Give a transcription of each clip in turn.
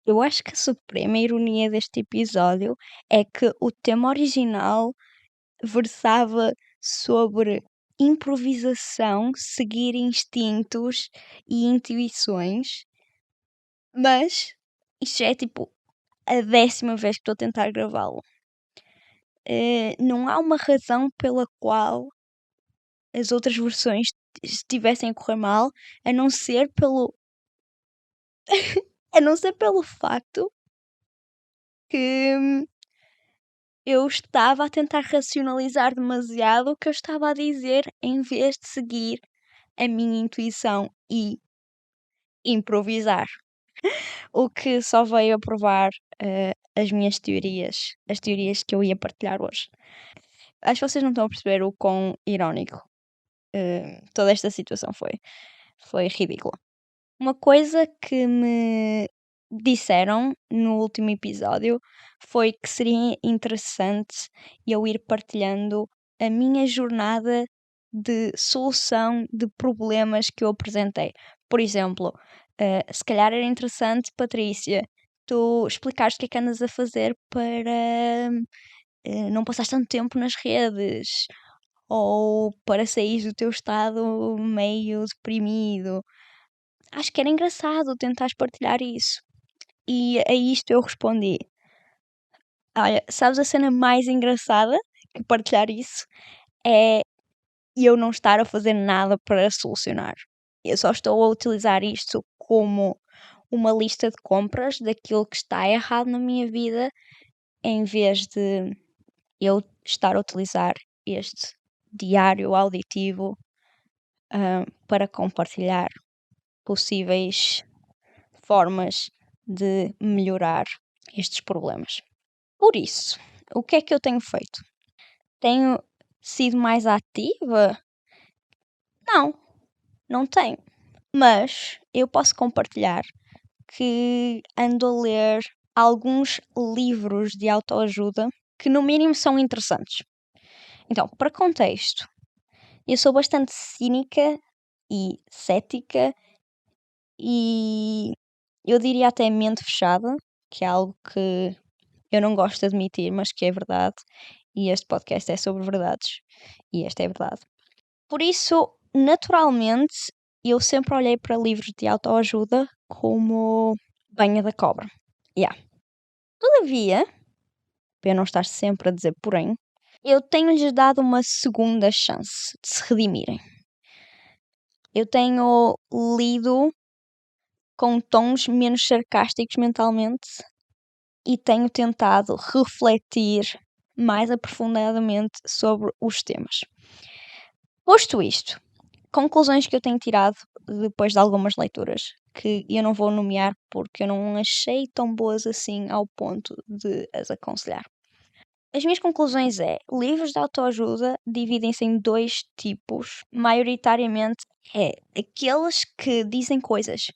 Eu acho que a suprema ironia deste episódio é que o tema original versava sobre improvisação, seguir instintos e intuições, mas isto já é tipo a 10ª vez que estou a tentar gravá-lo. Não há uma razão pela qual as outras versões estivessem a correr mal, a não ser pelo a não ser pelo facto que eu estava a tentar racionalizar demasiado o que eu estava a dizer em vez de seguir a minha intuição e improvisar. O que só veio a provar as minhas teorias, as teorias que eu ia partilhar hoje. Acho que vocês não estão a perceber o quão irónico toda esta situação foi. Foi ridícula. Uma coisa que me disseram no último episódio foi que seria interessante eu ir partilhando a minha jornada de solução de problemas que eu apresentei. Por exemplo, se calhar era interessante, Patrícia, tu explicares o que é que andas a fazer para não passar tanto tempo nas redes ou para sair do teu estado meio deprimido. Acho que era engraçado tentares partilhar isso. E a isto eu respondi: olha, sabes a cena mais engraçada que partilhar isso? É eu não estar a fazer nada para solucionar. Eu só estou a utilizar isto como uma lista de compras daquilo que está errado na minha vida, em vez de eu estar a utilizar este diário auditivo para compartilhar possíveis formas de melhorar estes problemas. Por isso, o que é que eu tenho feito? Tenho sido mais ativa? Não, não tenho. Mas eu posso compartilhar que ando a ler alguns livros de autoajuda que, no mínimo, são interessantes. Então, para contexto, eu sou bastante cínica e cética e eu diria até mente fechada, que é algo que eu não gosto de admitir, mas que é verdade. E este podcast é sobre verdades. E esta é verdade. Por isso, naturalmente, eu sempre olhei para livros de autoajuda como banha da cobra. Yeah. Todavia, para eu não estar sempre a dizer porém, eu tenho-lhes dado uma segunda chance de se redimirem. Eu tenho lido com tons menos sarcásticos mentalmente e tenho tentado refletir mais aprofundadamente sobre os temas. Posto isto, conclusões que eu tenho tirado depois de algumas leituras, que eu não vou nomear porque eu não achei tão boas assim ao ponto de as aconselhar. As minhas conclusões é, livros de autoajuda dividem-se em dois tipos. Maioritariamente é aqueles que dizem coisas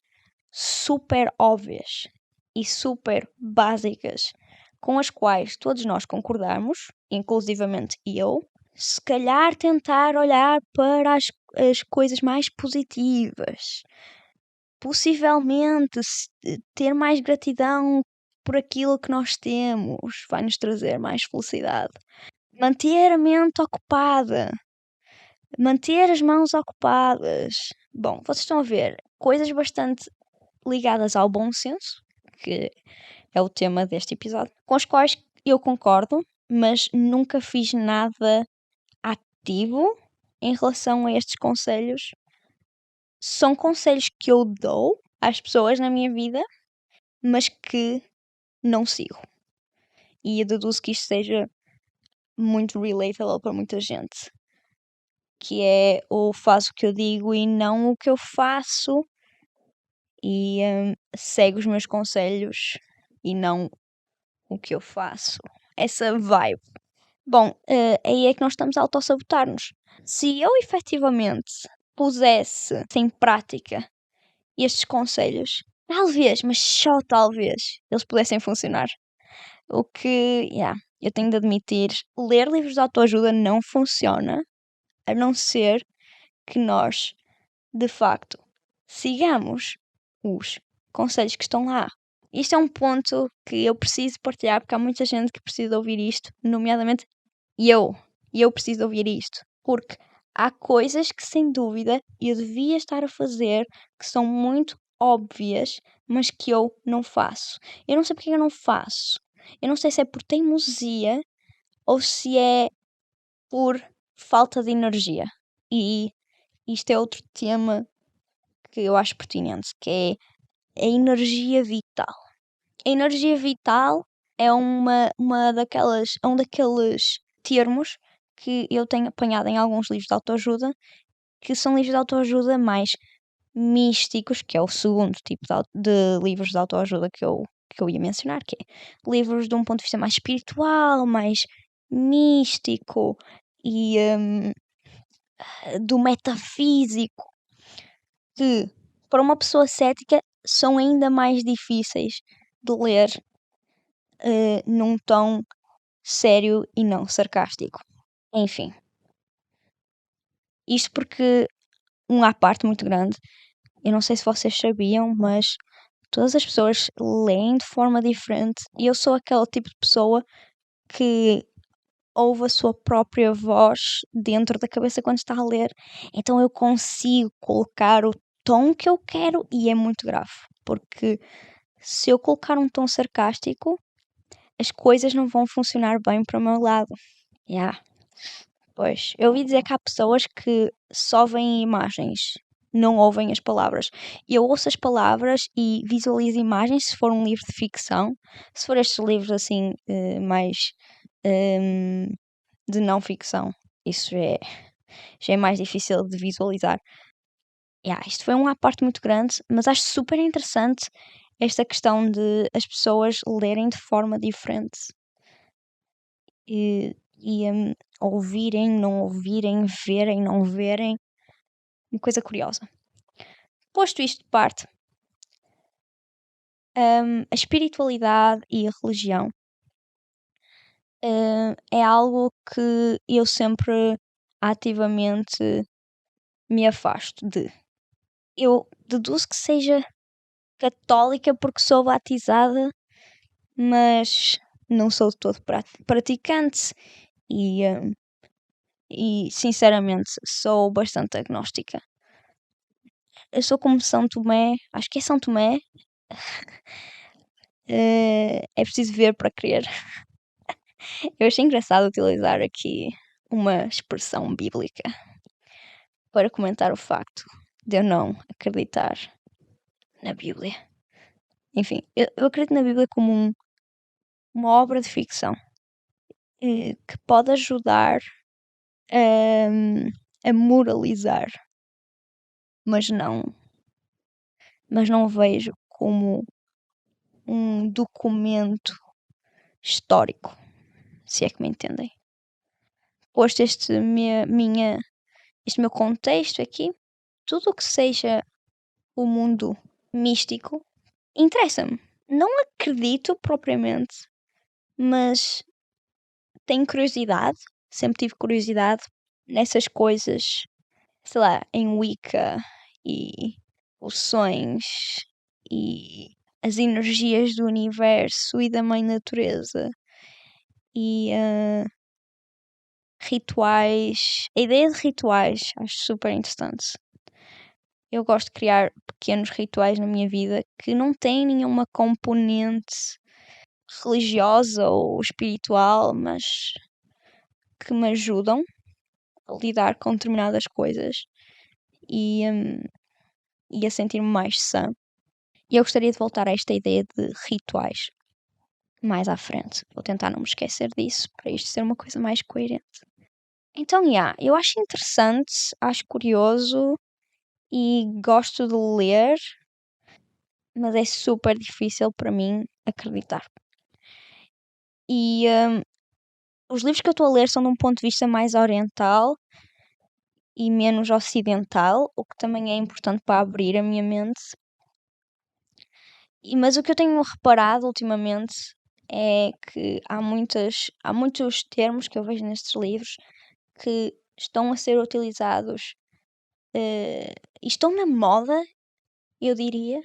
super óbvias e super básicas com as quais todos nós concordamos, inclusivamente eu, se calhar tentar olhar para as coisas mais positivas. Possivelmente ter mais gratidão por aquilo que nós temos vai nos trazer mais felicidade. Manter a mente ocupada. Manter as mãos ocupadas. Bom, vocês estão a ver coisas bastante ligadas ao bom senso, que é o tema deste episódio, com os quais eu concordo, mas nunca fiz nada ativo em relação a estes conselhos. São conselhos que eu dou às pessoas na minha vida, mas que não sigo. E eu deduzo que isto seja muito relatable para muita gente. Que é o faço o que eu digo e não o que eu faço. E segue os meus conselhos e não o que eu faço. Essa vibe. Bom, aí é que nós estamos a autossabotar-nos. Se eu efetivamente pusesse em prática estes conselhos, talvez, mas só talvez, eles pudessem funcionar. O que, eu tenho de admitir, ler livros de autoajuda não funciona, a não ser que nós, de facto, sigamos os conselhos que estão lá. isto é um ponto que eu preciso partilhar porque há muita gente que precisa ouvir isto, nomeadamente eu. E eu preciso ouvir isto. Porque há coisas que, sem dúvida, eu devia estar a fazer que são muito óbvias, mas que eu não faço. Eu não sei porque eu não faço. Eu não sei se é por teimosia ou se é por falta de energia. E isto é outro tema que eu acho pertinente, que é a energia vital. A energia vital é um daqueles termos que eu tenho apanhado em alguns livros de autoajuda, que são livros de autoajuda mais místicos, que é o segundo tipo de livros de autoajuda que eu ia mencionar, que é livros de um ponto de vista mais espiritual, mais místico e do metafísico, que para uma pessoa cética são ainda mais difíceis de ler num tom sério e não sarcástico. Enfim, isto porque à parte muito grande, eu não sei se vocês sabiam, mas todas as pessoas leem de forma diferente e eu sou aquele tipo de pessoa que ouve a sua própria voz dentro da cabeça quando está a ler, então eu consigo colocar o tom que eu quero e é muito grave, porque se eu colocar um tom sarcástico, as coisas não vão funcionar bem para o meu lado. Yeah. Pois, eu ouvi dizer que há pessoas que só veem imagens, não ouvem as palavras. E eu ouço as palavras e visualizo imagens se for um livro de ficção, se for estes livros assim, mais de não ficção, isso já é mais difícil de visualizar. Yeah, isto foi à parte muito grande, mas acho super interessante esta questão de as pessoas lerem de forma diferente e ouvirem, não ouvirem, verem, não verem. Uma coisa curiosa. Posto isto de parte, a espiritualidade e a religião é algo que eu sempre ativamente me afasto de. Eu deduzo que seja católica porque sou batizada, mas não sou de todo praticante e sinceramente sou bastante agnóstica. Eu sou como São Tomé, acho que é São Tomé. É preciso ver para crer. Eu achei engraçado utilizar aqui uma expressão bíblica para comentar o facto de eu não acreditar na Bíblia. Enfim, eu acredito na Bíblia como uma obra de ficção que pode ajudar a moralizar, mas não vejo como um documento histórico, se é que me entendem. Posto este meu contexto aqui, tudo o que seja o mundo místico interessa-me. Não acredito propriamente, mas tenho curiosidade, sempre tive curiosidade nessas coisas, sei lá, em Wicca e os sonhos e as energias do universo e da mãe natureza e rituais. A ideia de rituais acho super interessante. Eu gosto de criar pequenos rituais na minha vida que não têm nenhuma componente religiosa ou espiritual, mas que me ajudam a lidar com determinadas coisas e, e a sentir-me mais sã. E eu gostaria de voltar a esta ideia de rituais mais à frente. Vou tentar não me esquecer disso para isto ser uma coisa mais coerente. Então, eu acho interessante, acho curioso e gosto de ler, mas é super difícil para mim acreditar. E os livros que eu estou a ler são de um ponto de vista mais oriental e menos ocidental, o que também é importante para abrir a minha mente. Mas o que eu tenho reparado ultimamente é que há muitos termos que eu vejo nestes livros que estão a ser utilizados e estão na moda, eu diria,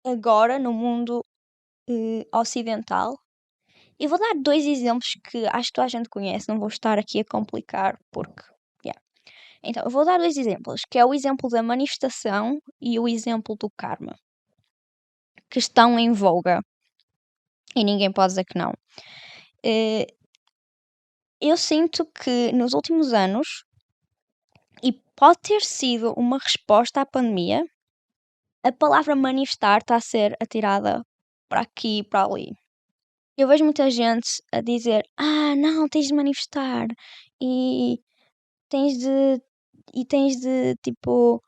agora no mundo ocidental. Eu vou dar 2 exemplos que acho que toda a gente conhece, não vou estar aqui a complicar porque, yeah. Então, eu vou dar 2 exemplos, que é o exemplo da manifestação e o exemplo do karma, que estão em voga e ninguém pode dizer que não. Eh, eu sinto que nos últimos anos, e pode ter sido uma resposta à pandemia, a palavra manifestar está a ser atirada para aqui e para ali. Eu vejo muita gente a dizer: "Ah, não, tens de manifestar e tens de tipo,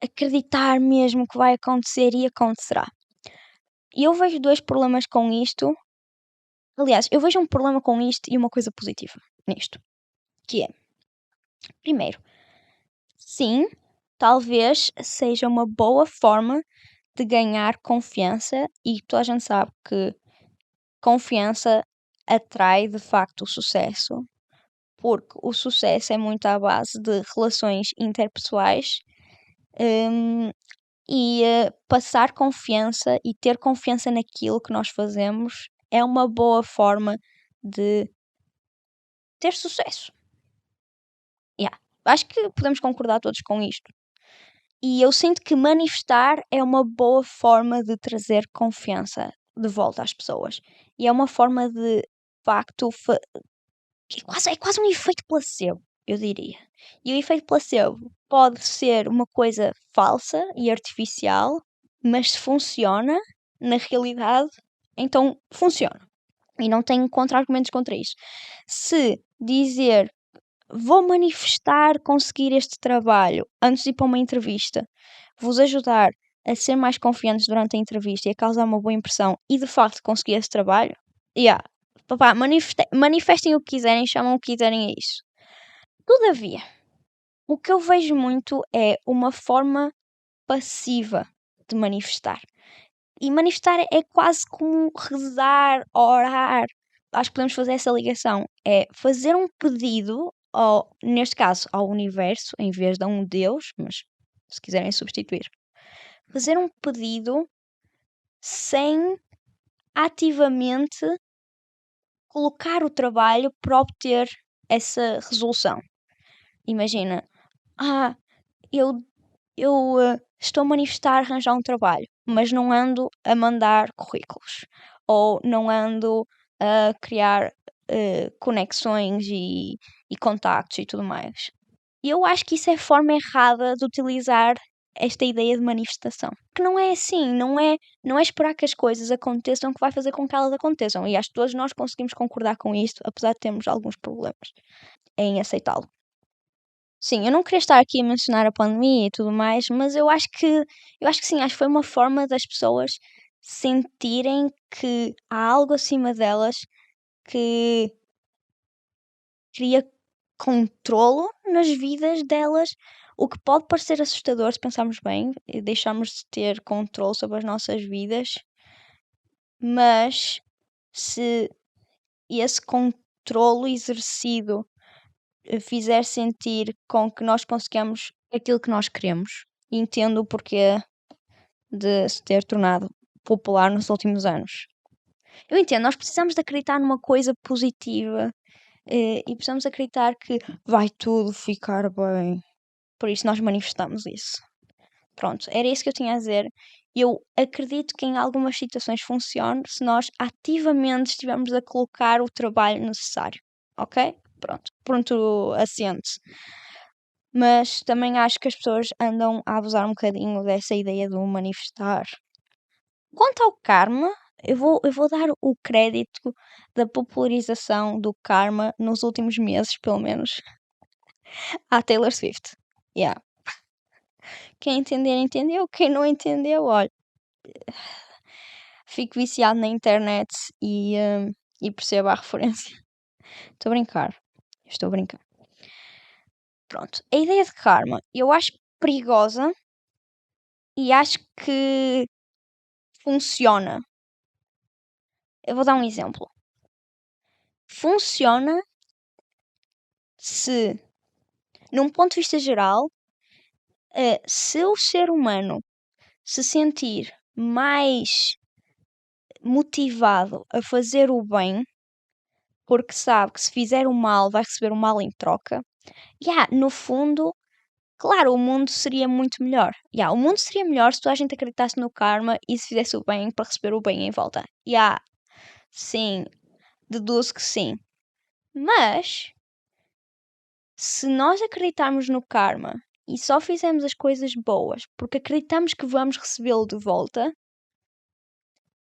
acreditar mesmo que vai acontecer e acontecerá". E eu vejo 2 problemas com isto. Aliás, eu vejo um problema com isto e uma coisa positiva nisto, que é, primeiro, sim, talvez seja uma boa forma de ganhar confiança e toda a gente sabe que confiança atrai de facto o sucesso, porque o sucesso é muito à base de relações interpessoais, hum, e passar confiança e ter confiança naquilo que nós fazemos é uma boa forma de ter sucesso. Yeah. Acho que podemos concordar todos com isto. E eu sinto que manifestar é uma boa forma de trazer confiança de volta às pessoas. E é uma forma de facto é quase um efeito placebo, eu diria. E o efeito placebo pode ser uma coisa falsa e artificial, mas se funciona na realidade, então funciona. E não tenho contra-argumentos contra isso. Se dizer vou manifestar conseguir este trabalho antes de ir para uma entrevista, vos ajudar a ser mais confiantes durante a entrevista e a causar uma boa impressão e de facto conseguir esse trabalho, yeah, papá, manifestem o que quiserem, chamam o que quiserem a isso. Todavia, o que eu vejo muito é uma forma passiva de manifestar. E manifestar é quase como rezar, orar. Acho que podemos fazer essa ligação. É fazer um pedido, neste caso, ao universo, em vez de a um Deus, mas se quiserem substituir. Fazer um pedido sem ativamente colocar o trabalho para obter essa resolução. Imagina, ah, eu estou a manifestar arranjar um trabalho, mas não ando a mandar currículos ou não ando a criar conexões e contactos e tudo mais. E eu acho que isso é forma errada de utilizar esta ideia de manifestação. Que não é assim, não é esperar que as coisas aconteçam que vai fazer com que elas aconteçam. E acho que todos nós conseguimos concordar com isto, apesar de termos alguns problemas em aceitá-lo. Sim, eu não queria estar aqui a mencionar a pandemia e tudo mais, mas eu acho que sim, acho que foi uma forma das pessoas sentirem que há algo acima delas que cria controlo nas vidas delas, o que pode parecer assustador se pensarmos bem, e deixarmos de ter controle sobre as nossas vidas, mas se esse controlo exercido fizer sentir com que nós conseguimos aquilo que nós queremos. E entendo o porquê de se ter tornado popular nos últimos anos. Eu entendo, nós precisamos de acreditar numa coisa positiva e precisamos acreditar que vai tudo ficar bem. Por isso nós manifestamos isso. Pronto, era isso que eu tinha a dizer. Eu acredito que em algumas situações funcione se nós ativamente estivermos a colocar o trabalho necessário. Ok? Pronto. Pronto, assente. Mas também acho que as pessoas andam a abusar um bocadinho dessa ideia do manifestar. Quanto ao karma, eu vou dar o crédito da popularização do karma nos últimos meses, pelo menos, à Taylor Swift. Yeah. Quem entender, entendeu. Quem não entendeu, olha, fico viciado na internet e percebo a referência. Estou a brincar. Estou a brincar. Pronto. A ideia de karma eu acho perigosa e acho que funciona. Eu vou dar um exemplo. Funciona se, num ponto de vista geral, se o ser humano se sentir mais motivado a fazer o bem, porque sabe que se fizer o mal vai receber o mal em troca. No fundo, claro, o mundo seria muito melhor. O mundo seria melhor se toda a gente acreditasse no karma e se fizesse o bem para receber o bem em volta. Sim, deduzo que sim. Mas, se nós acreditarmos no karma e só fizermos as coisas boas porque acreditamos que vamos recebê-lo de volta,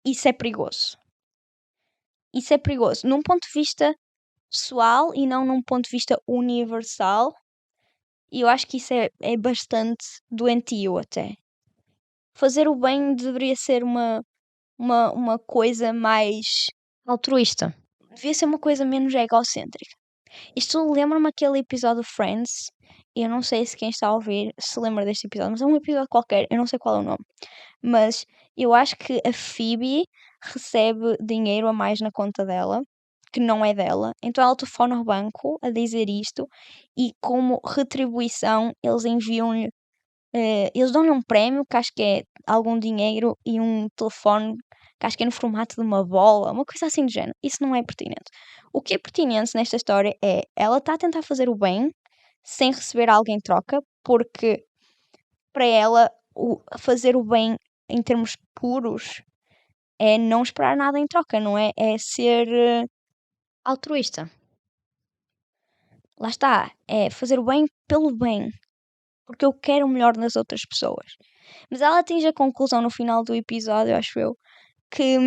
isso é perigoso. Isso é perigoso. Num ponto de vista pessoal e não num ponto de vista universal. E eu acho que isso é bastante doentio até. Fazer o bem deveria ser uma coisa mais altruísta. Devia ser uma coisa menos egocêntrica. Isto lembra-me aquele episódio de Friends. Eu não sei se quem está a ouvir se lembra deste episódio, mas é um episódio qualquer, eu não sei qual é o nome. Mas eu acho que a Phoebe recebe dinheiro a mais na conta dela, que não é dela. Então ela telefona ao banco a dizer isto e como retribuição eles enviam-lhe, eles dão-lhe um prémio que acho que é algum dinheiro e um telefone que acho que é no formato de uma bola, uma coisa assim do género. Isso não é pertinente. O que é pertinente nesta história é ela está a tentar fazer o bem sem receber algo em troca, porque para ela fazer o bem em termos puros é não esperar nada em troca, não é? É ser altruísta. Lá está, é fazer o bem pelo bem, porque eu quero o melhor nas outras pessoas. Mas ela atinge a conclusão no final do episódio, acho eu, que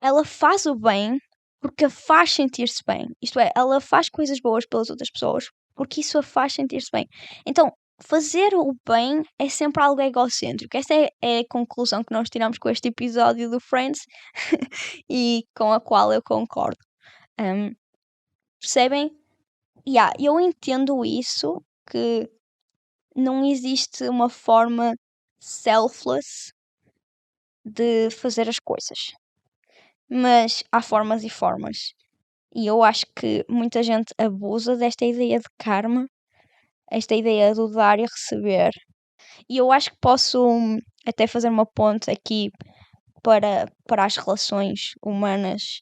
ela faz o bem porque a faz sentir-se bem. Isto é, ela faz coisas boas pelas outras pessoas porque isso a faz sentir-se bem. Então, fazer o bem é sempre algo egocêntrico. Essa é a conclusão que nós tiramos com este episódio do Friends e com a qual eu concordo. Percebem? Eu entendo isso, que não existe uma forma selfless de fazer as coisas. Mas há formas e formas. E eu acho que muita gente abusa desta ideia de karma, esta ideia do dar e receber. E eu acho que posso até fazer uma ponte aqui para as relações humanas.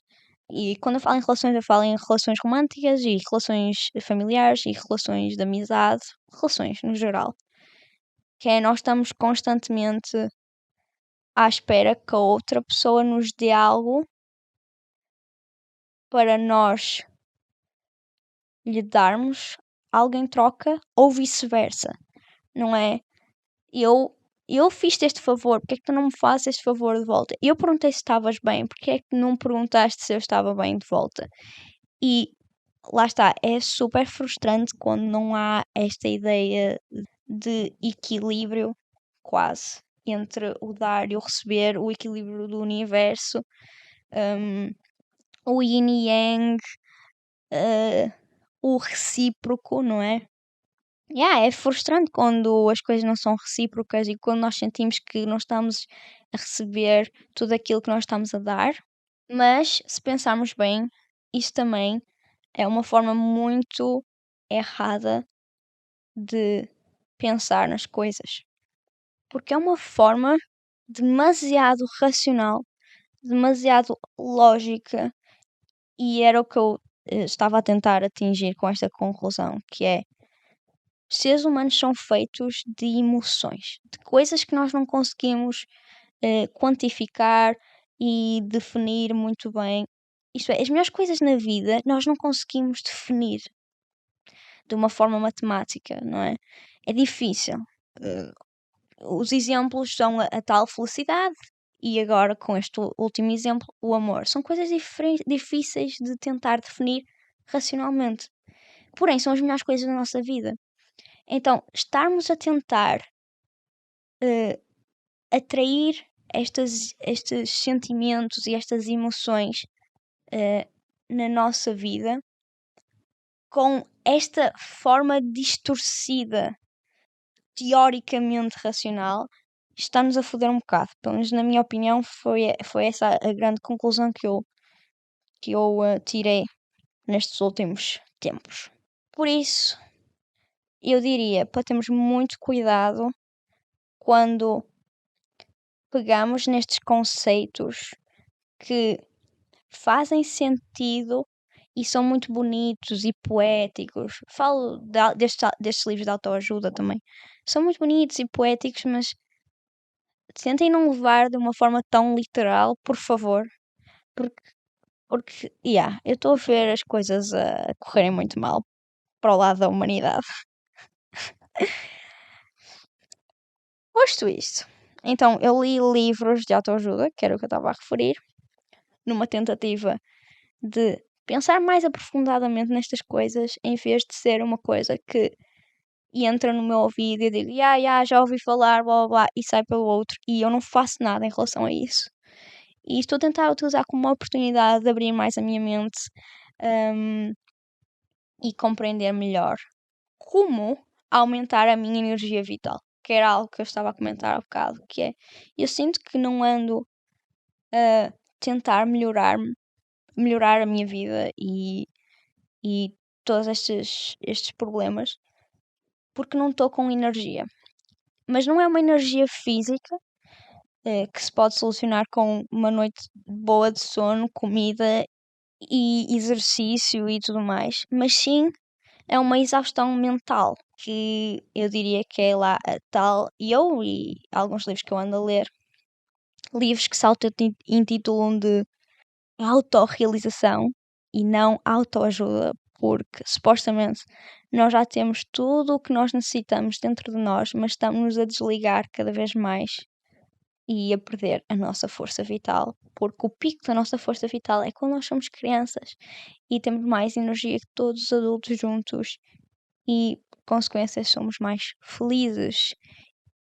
E quando eu falo em relações, eu falo em relações românticas e relações familiares e relações de amizade, relações no geral. Que é nós estamos constantemente à espera que a outra pessoa nos dê algo para nós lhe darmos algo em troca ou vice-versa, não é? Eu fiz-te este favor, porque é que tu não me fazes este favor de volta? Eu perguntei se estavas bem, porque é que não perguntaste se eu estava bem de volta? E lá está, é super frustrante quando não há esta ideia de equilíbrio, quase, entre o dar e o receber, o equilíbrio do universo, o yin e yang, o recíproco, não é? É frustrante quando as coisas não são recíprocas e quando nós sentimos que não estamos a receber tudo aquilo que nós estamos a dar. Mas, se pensarmos bem, isso também é uma forma muito errada de pensar nas coisas. Porque é uma forma demasiado racional, demasiado lógica, e era o que eu estava a tentar atingir com esta conclusão, que é seres humanos são feitos de emoções, de coisas que nós não conseguimos quantificar e definir muito bem. Isto é, as melhores coisas na vida nós não conseguimos definir de uma forma matemática, não é? É difícil. Eh, os exemplos são a tal felicidade e agora com este último exemplo, o amor. São coisas difíceis de tentar definir racionalmente. Porém, são as melhores coisas da nossa vida. Então, estarmos a tentar atrair estes sentimentos e estas emoções na nossa vida com esta forma distorcida, teoricamente racional, está-nos a foder um bocado. Pelo menos na minha opinião foi essa a grande conclusão que eu tirei nestes últimos tempos. Por isso, eu diria para termos muito cuidado quando pegamos nestes conceitos que fazem sentido e são muito bonitos e poéticos. Falo destes livros de autoajuda também. São muito bonitos e poéticos, mas tentem não levar de uma forma tão literal, por favor. Porque, eu estou a ver as coisas a correrem muito mal para o lado da humanidade. Posto isto, então eu li livros de autoajuda, que era o que eu estava a referir, numa tentativa de pensar mais aprofundadamente nestas coisas, em vez de ser uma coisa que entra no meu ouvido e eu digo, já ouvi falar, blá blá blá, e sai pelo outro, e eu não faço nada em relação a isso. E estou a tentar utilizar como uma oportunidade de abrir mais a minha mente, e compreender melhor como aumentar a minha energia vital, que era algo que eu estava a comentar há bocado, que é, eu sinto que não ando a tentar melhorar a minha vida e todos estes problemas, porque não estou com energia. Mas não é uma energia física, que se pode solucionar com uma noite boa de sono, comida e exercício e tudo mais, mas sim é uma exaustão mental, que eu diria que é lá a tal, e alguns livros que eu ando a ler, livros que se auto-intitulam de autorrealização e não autoajuda, porque supostamente nós já temos tudo o que nós necessitamos dentro de nós, mas estamos-nos a desligar cada vez mais e a perder a nossa força vital, porque o pico da nossa força vital é quando nós somos crianças e temos mais energia que todos os adultos juntos e, por consequência, somos mais felizes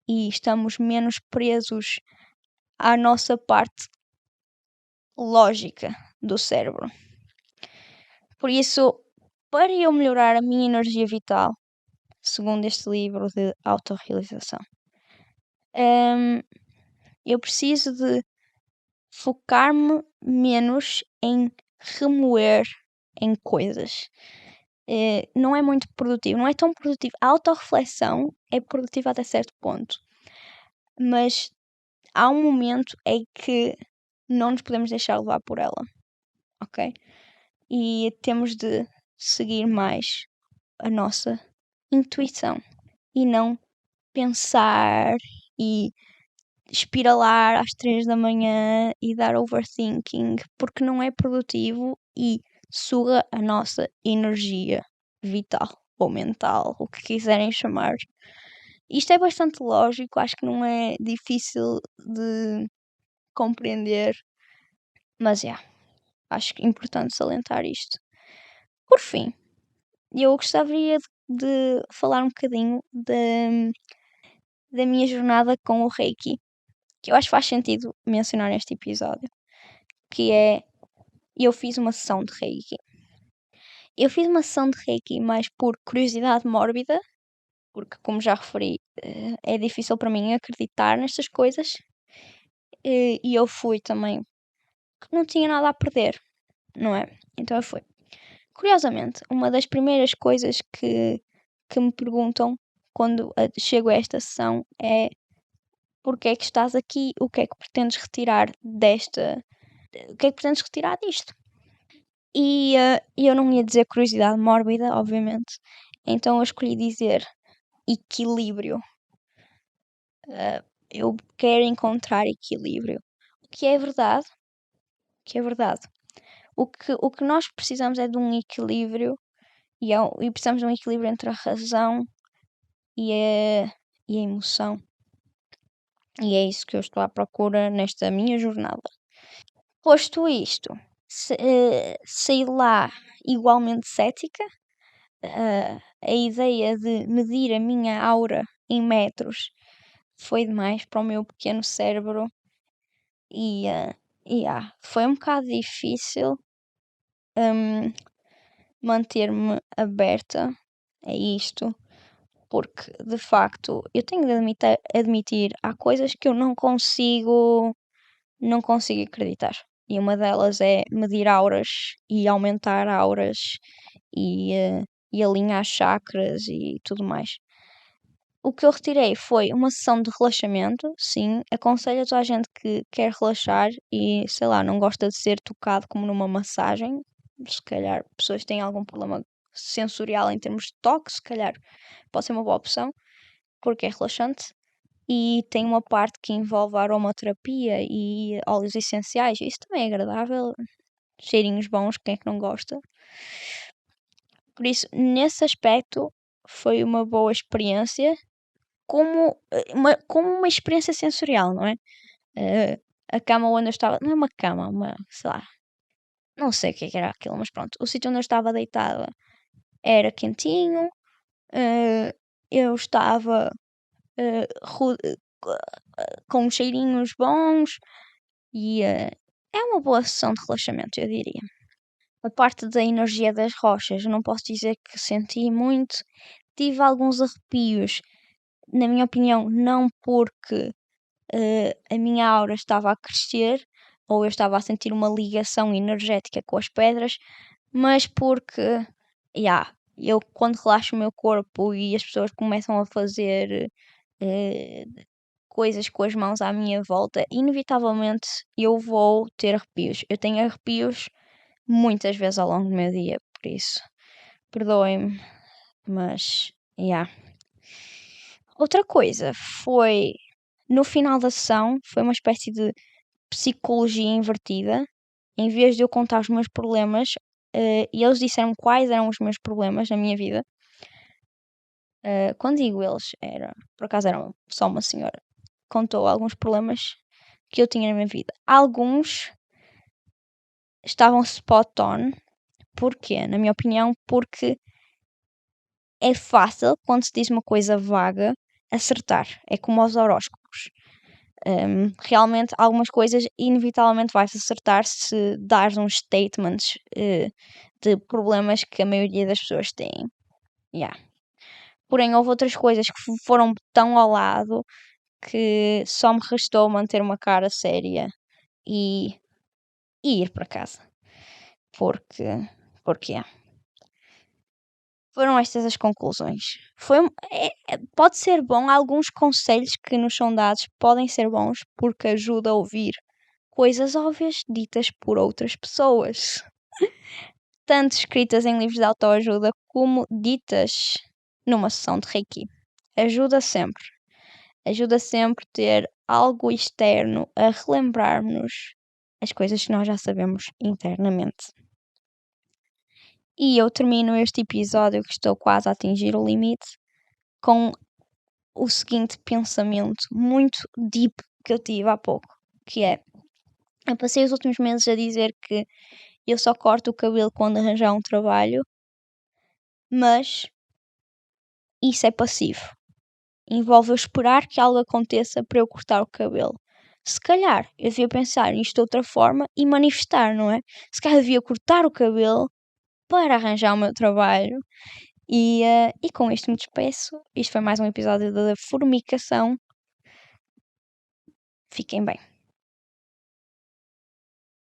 e estamos menos presos à nossa parte lógica do cérebro. Por isso, para eu melhorar a minha energia vital, segundo este livro de autorrealização, eu preciso de focar-me menos em remoer em coisas. Não é muito produtivo, não é tão produtivo. A autorreflexão é produtiva até certo ponto, mas há um momento em que não nos podemos deixar levar por ela, ok? E temos de seguir mais a nossa intuição e não pensar e espiralar às 3 da manhã e dar overthinking, porque não é produtivo e suga a nossa energia vital ou mental, o que quiserem chamar. Isto é bastante lógico, acho que não é difícil de compreender, mas acho que é importante salientar isto. Por fim, eu gostaria de falar um bocadinho da minha jornada com o Reiki, que eu acho que faz sentido mencionar neste episódio, que é, eu fiz uma sessão de Reiki. Eu fiz uma sessão de Reiki mais por curiosidade mórbida, porque, como já referi, é difícil para mim acreditar nestas coisas, e eu fui também, que não tinha nada a perder, não é? Então eu fui. Curiosamente, uma das primeiras coisas que me perguntam quando chego a esta sessão é: porque é que estás aqui? O que é que pretendes retirar o que é que pretendes retirar disto? E eu não ia dizer curiosidade mórbida, obviamente, então eu escolhi dizer equilíbrio. Eu quero encontrar equilíbrio. O que é verdade, que é verdade. O que nós precisamos é de um equilíbrio e precisamos de um equilíbrio entre a razão e a emoção. E é isso que eu estou à procura nesta minha jornada. Posto isto, saí lá igualmente cética. A ideia de medir a minha aura em metros foi demais para o meu pequeno cérebro e foi um bocado difícil manter-me aberta a isto, porque de facto eu tenho de admitir, há coisas que eu não consigo acreditar. E uma delas é medir auras e aumentar auras e alinhar chakras e tudo mais. O que eu retirei foi uma sessão de relaxamento, sim. Aconselho a toda a gente que quer relaxar e, sei lá, não gosta de ser tocado como numa massagem. Se calhar pessoas que têm algum problema sensorial em termos de toque, se calhar pode ser uma boa opção, porque é relaxante. E tem uma parte que envolve aromaterapia e óleos essenciais. Isso também é agradável. Cheirinhos bons, quem é que não gosta? Por isso, nesse aspecto, foi uma boa experiência como uma experiência sensorial, não é? Eh, a cama onde eu estava, não é uma cama, sei lá, não sei o que é que era aquilo, mas pronto, o sítio onde eu estava deitada era quentinho, eh, eu estava eh, ru- eh, com cheirinhos bons e é uma boa sessão de relaxamento, eu diria. A parte da energia das rochas, eu não posso dizer que senti muito, tive alguns arrepios, na minha opinião, não porque a minha aura estava a crescer ou eu estava a sentir uma ligação energética com as pedras, mas porque, eu quando relaxo o meu corpo e as pessoas começam a fazer eh, coisas com as mãos à minha volta, inevitavelmente eu vou ter arrepios. Eu tenho arrepios muitas vezes ao longo do meu dia, por isso, perdoem-me, mas, yeah. Outra coisa foi, no final da sessão, foi uma espécie de psicologia invertida. Em vez de eu contar os meus problemas, e eles disseram quais eram os meus problemas na minha vida. Quando digo eles, por acaso era só uma senhora. Contou alguns problemas que eu tinha na minha vida. Alguns estavam spot on. Porquê? Na minha opinião, porque é fácil, quando se diz uma coisa vaga, acertar. É como aos horóscopos. Realmente, algumas coisas, inevitavelmente, vais acertar se dares uns statements de problemas que a maioria das pessoas têm. Yeah. Porém, houve outras coisas que foram tão ao lado que só me restou manter uma cara séria e, e ir para casa. Porque, porque foram estas as conclusões. Pode ser bom, alguns conselhos que nos são dados podem ser bons porque ajuda a ouvir coisas óbvias ditas por outras pessoas, tanto escritas em livros de autoajuda como ditas numa sessão de Reiki. Ajuda sempre. Ajuda sempre ter algo externo a relembrar-nos as coisas que nós já sabemos internamente. E eu termino este episódio, que estou quase a atingir o limite, com o seguinte pensamento muito deep que eu tive há pouco, que é: eu passei os últimos meses a dizer que eu só corto o cabelo quando arranjar um trabalho, mas isso é passivo. Envolve eu esperar que algo aconteça para eu cortar o cabelo. Se calhar eu devia pensar nisto de outra forma e manifestar, não é? Se calhar eu devia cortar o cabelo para arranjar o meu trabalho. E com isto me despeço. Isto foi mais um episódio da Formicação. Fiquem bem.